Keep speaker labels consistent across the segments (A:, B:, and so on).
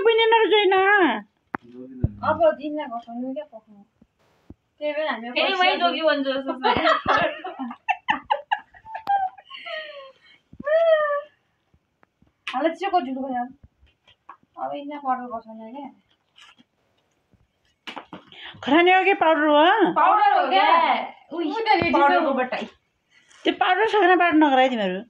A: बनिन र जोइन
B: अब दिनलाई घटाउनु के पकाउनु त्यही भएर हामी
C: फेरि मै जोगी भन्छु जस्तो छ
B: हाल चाहिँ को जुडको जाम अब इन्ना पाउडर बसाउने के
A: खरानी हो कि पाउडर हो
B: पाउडर हो क्या उही
C: पाउडरको बटाई
A: त्यो पाउडर सगना पाउडर नगराइ तिमीहरू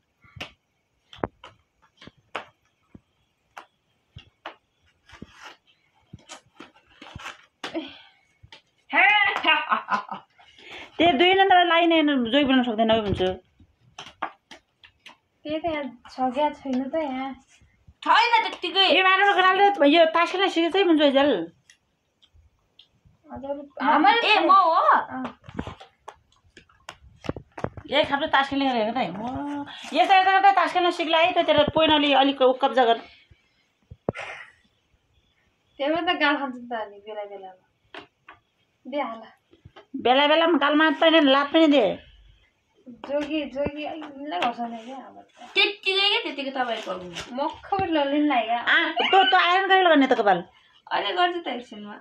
A: त्यो दुई नम्बर लाइन जोइ बनाउन सक्दैन भन्छ
B: त्यही त यहाँ सकिया छैन त यहाँ
C: छैन त्यतिकै
A: ए मारमा गराले यो तास्केला सिके चाहिँ भन्छ जल
C: ए म हो
A: ए खाप्रो तास्केले गरेर त म यसो गर्दा तास्केला सिक्ला है त तेरो पोइनली अलिक कब्जा गर
B: त्यही भएर त गाल खान्छ त अनि बेला बेलामा दे हाला
A: बेला बेलामा गालमा पनि लात पनि दे
B: जोगी जोगी इन्ना घसाउने के अब
C: त्यतिकै के त्यतिकै तपाईको
B: मक्खबाट ललिन लाग्यो
A: आ तो आयरन कहिले गर्ने त कपाल
C: अहिले गर्छु त एकछिनमा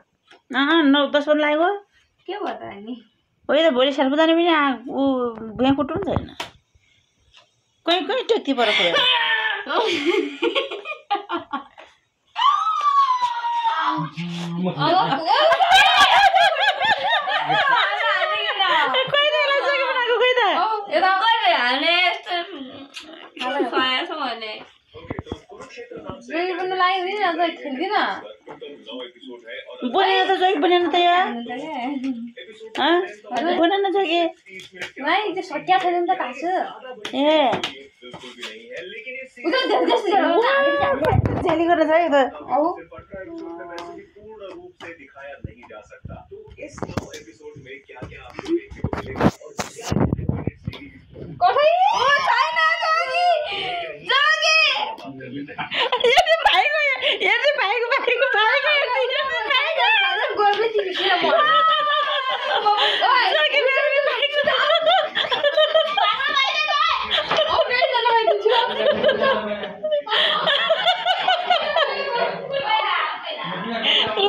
A: 9-10 बजे लाग्यो
C: के भयो त अनि
A: हो त भोलि सर्प जाने पनि ऊ भुइँ कुट्नु छैन कोही कोही टेक्ती पर पुऱ्यायो बनेन त जोगी बनेन त यार बनेन जोगी
B: नहीं त्यो सकिया छैन नि त काछ
A: ए
B: उता धेरै जस्तो
A: झेली गरेर चाहिँ त
B: औ कोठै ओ छैन जोगी जोगी
A: यदि भाइको
B: गोर्बेची किन म जोगी भाइको ओ फेरि त लगाइदिन्छु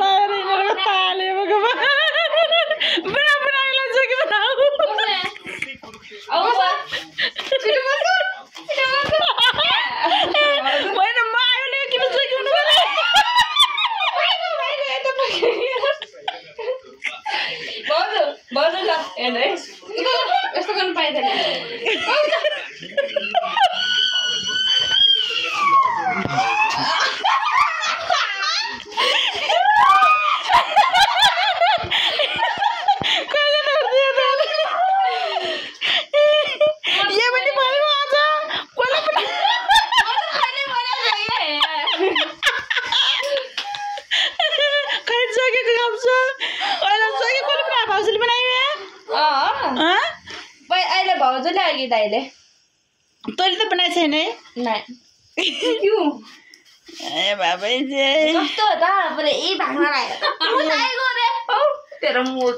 A: लारे मेरो ताले भगवान बडा बडाले जोगी बनाऊ
B: औ छिटो बस
A: होइन म आयोले किन जोगी बनाऊ
C: बजु ल हेर्नु है
B: यस्तो गर्नु पाइदैन भाउजूले अघि दाइले
A: तैँले त बनाएको छैन है
B: क्यों
A: ए बाबै जे
C: कस्तो हो त पुरै भागमा लाग्यो तेरो मुड